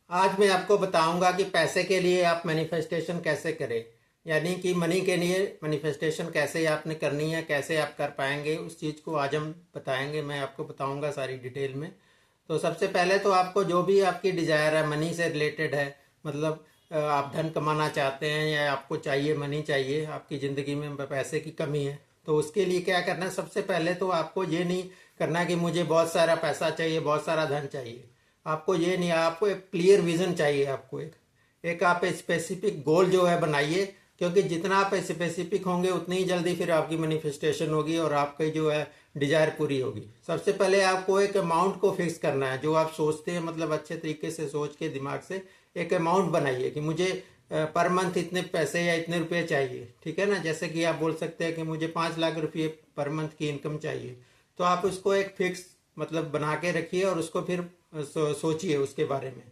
आज मैं आपको बताऊंगा कि पैसे के लिए आप मैनिफेस्टेशन कैसे करें, यानी कि मनी के लिए मैनिफेस्टेशन कैसे आपने करनी है, कैसे आप कर पाएंगे, उस चीज़ को आज हम बताएंगे। मैं आपको बताऊंगा सारी डिटेल में। तो सबसे पहले तो आपको जो भी आपकी डिजायर है मनी से रिलेटेड है, मतलब आप धन कमाना चाहते हैं या आपको चाहिए मनी चाहिए, आपकी ज़िंदगी में पैसे की कमी है, तो उसके लिए क्या करना है। सबसे पहले तो आपको ये नहीं करना कि मुझे बहुत सारा पैसा चाहिए, बहुत सारा धन चाहिए। आपको ये नहीं, आपको एक क्लियर विजन चाहिए। आपको एक आप स्पेसिफिक गोल जो है बनाइए, क्योंकि जितना आप स्पेसिफिक होंगे उतनी ही जल्दी फिर आपकी मैनिफेस्टेशन होगी और आपकी जो है डिजायर पूरी होगी। सबसे पहले आपको एक अमाउंट को फिक्स करना है, जो आप सोचते हैं, मतलब अच्छे तरीके से सोच के दिमाग से एक अमाउंट बनाइए कि मुझे पर मंथ इतने पैसे या इतने रुपए चाहिए। ठीक है ना, जैसे कि आप बोल सकते हैं कि मुझे 5 लाख रुपये पर मंथ की इनकम चाहिए। तो आप उसको एक फिक्स मतलब बना के रखिए और उसको फिर सोचिए उसके बारे में।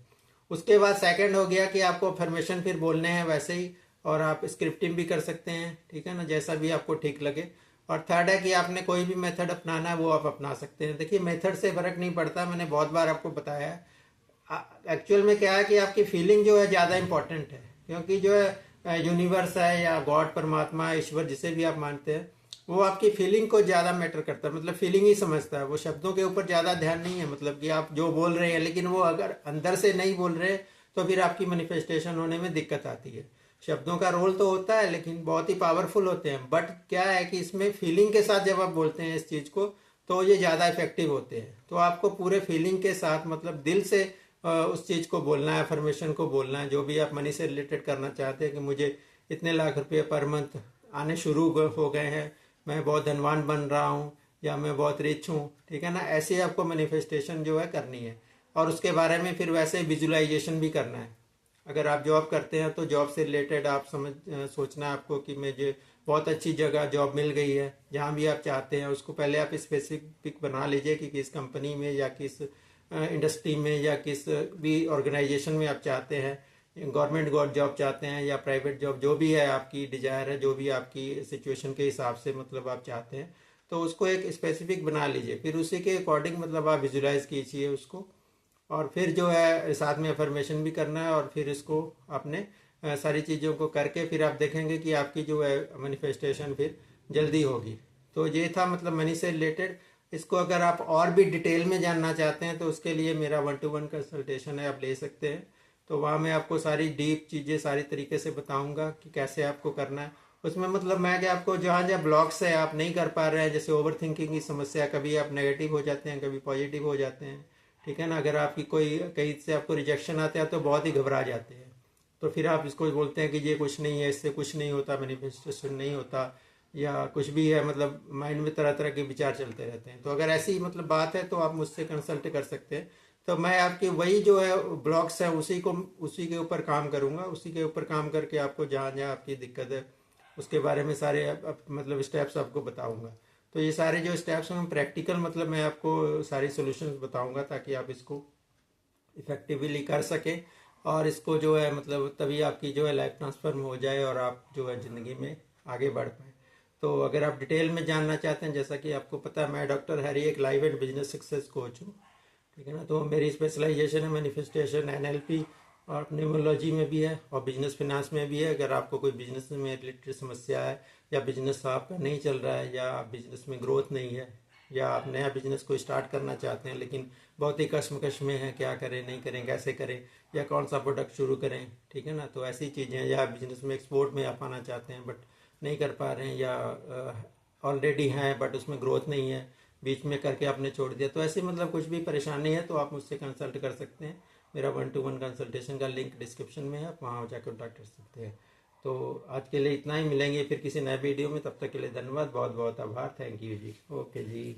उसके बाद सेकंड हो गया कि आपको अफर्मेशन फिर बोलने हैं वैसे ही, और आप स्क्रिप्टिंग भी कर सकते हैं। ठीक है ना, जैसा भी आपको ठीक लगे। और थर्ड है कि आपने कोई भी मेथड अपनाना है वो आप अपना सकते हैं। देखिए, मेथड से फर्क नहीं पड़ता, मैंने बहुत बार आपको बताया है। एक्चुअल में क्या है कि आपकी फीलिंग जो है ज़्यादा इंपॉर्टेंट है, क्योंकि जो है यूनिवर्स है या गॉड, परमात्मा, ईश्वर, जिसे भी आप मानते हैं, वो आपकी फीलिंग को ज़्यादा मैटर करता है। मतलब फीलिंग ही समझता है, वो शब्दों के ऊपर ज़्यादा ध्यान नहीं है। मतलब कि आप जो बोल रहे हैं, लेकिन वो अगर अंदर से नहीं बोल रहे तो फिर आपकी मैनिफेस्टेशन होने में दिक्कत आती है। शब्दों का रोल तो होता है लेकिन बहुत ही पावरफुल होते हैं, बट क्या है कि इसमें फीलिंग के साथ जब आप बोलते हैं इस चीज़ को तो ये ज़्यादा इफेक्टिव होते हैं। तो आपको पूरे फीलिंग के साथ, मतलब दिल से उस चीज़ को बोलना है, अफर्मेशन को बोलना है, जो भी आप मनी से रिलेटेड करना चाहते हैं कि मुझे इतने लाख रुपए पर मंथ आने शुरू हो गए हैं, मैं बहुत धनवान बन रहा हूँ, या मैं बहुत रिच हूँ। ठीक है ना, ऐसे आपको मैनिफेस्टेशन जो है करनी है। और उसके बारे में फिर वैसे विजुलाइजेशन भी करना है। अगर आप जॉब करते हैं तो जॉब से रिलेटेड आप सोचना है आपको कि मुझे बहुत अच्छी जगह जॉब मिल गई है। जहाँ भी आप चाहते हैं उसको पहले आप स्पेसिफिक बना लीजिए कि किस कंपनी में या किस इंडस्ट्री में या किस भी ऑर्गेनाइजेशन में आप चाहते हैं। गवर्नमेंट जॉब चाहते हैं या प्राइवेट जॉब, जो भी है आपकी डिजायर है, जो भी आपकी सिचुएशन के हिसाब से मतलब आप चाहते हैं, तो उसको एक स्पेसिफिक बना लीजिए। फिर उसी के अकॉर्डिंग मतलब आप विजुलाइज कीजिए उसको। और फिर जो है साथ में अफर्मेशन भी करना है, और फिर इसको आपने सारी चीज़ों को करके फिर आप देखेंगे कि आपकी जो है मैनिफेस्टेशन फिर जल्दी होगी। तो ये था मतलब मनी से रिलेटेड। इसको अगर आप और भी डिटेल में जानना चाहते हैं तो उसके लिए मेरा 1-to-1 कंसल्टेशन है, आप ले सकते हैं। तो वहाँ मैं आपको सारी डीप चीज़ें सारी तरीके से बताऊंगा कि कैसे आपको करना है। उसमें मतलब मैं क्या, आपको जहाँ जहाँ ब्लॉक्स है, आप नहीं कर पा रहे हैं, जैसे ओवर थिंकिंग की समस्या, कभी आप नेगेटिव हो जाते हैं, कभी पॉजिटिव हो जाते हैं। ठीक है ना, अगर आपकी कोई कहीं से आपको रिजेक्शन आता है तो बहुत ही घबरा जाते हैं। तो फिर आप इसको बोलते हैं कि ये कुछ नहीं है, इससे कुछ नहीं होता, मैनिफेस्टेशन नहीं होता, या कुछ भी है, मतलब माइंड में तरह तरह के विचार चलते रहते हैं। तो अगर ऐसी मतलब बात है तो आप मुझसे कंसल्ट कर सकते हैं। तो मैं आपकी वही जो है ब्लॉक्स है उसी के ऊपर काम करूंगा, उसी के ऊपर काम करके आपको जहाँ जहाँ आपकी दिक्कत है उसके बारे में सारे मतलब स्टेप्स आपको बताऊंगा। तो ये सारे जो स्टेप्स हैं प्रैक्टिकल, मतलब मैं आपको सारी सॉल्यूशंस बताऊंगा ताकि आप इसको इफेक्टिवली कर सकें, और इसको जो है मतलब तभी आपकी जो है लाइफ ट्रांसफॉर्म हो जाए और आप जो है ज़िंदगी में आगे बढ़ पाए। तो अगर आप डिटेल में जानना चाहते हैं, जैसा कि आपको पता है मैं डॉक्टर हैरी एक life and business success coach हूँ। ठीक है ना, तो मेरी स्पेशलाइजेशन है मैनिफेस्टेशन, एनएलपी और न्यूमरोलॉजी में भी है, और बिजनेस फिनांस में भी है। अगर आपको कोई बिजनेस में रिलेटेड समस्या है, या बिजनेस आपका नहीं चल रहा है, या बिजनेस में ग्रोथ नहीं है, या आप नया बिजनेस को स्टार्ट करना चाहते हैं लेकिन बहुत ही कश्मकश में है, क्या करें, नहीं करें, कैसे करें, या कौन सा प्रोडक्ट शुरू करें। ठीक है ना, तो ऐसी चीज़ें, या बिजनेस में एक्सपोर्ट में आप आना चाहते हैं बट नहीं कर पा रहे हैं, या ऑलरेडी हैं बट उसमें ग्रोथ नहीं है, बीच में करके आपने छोड़ दिया, तो ऐसी मतलब कुछ भी परेशानी है तो आप मुझसे कंसल्ट कर सकते हैं। मेरा 1-to-1 कंसल्टेशन का लिंक डिस्क्रिप्शन में है, आप वहाँ जाकर कॉन्टैक्ट कर सकते हैं। तो आज के लिए इतना ही, मिलेंगे फिर किसी नए वीडियो में, तब तक के लिए धन्यवाद, बहुत बहुत आभार, thank you ji, okay ji.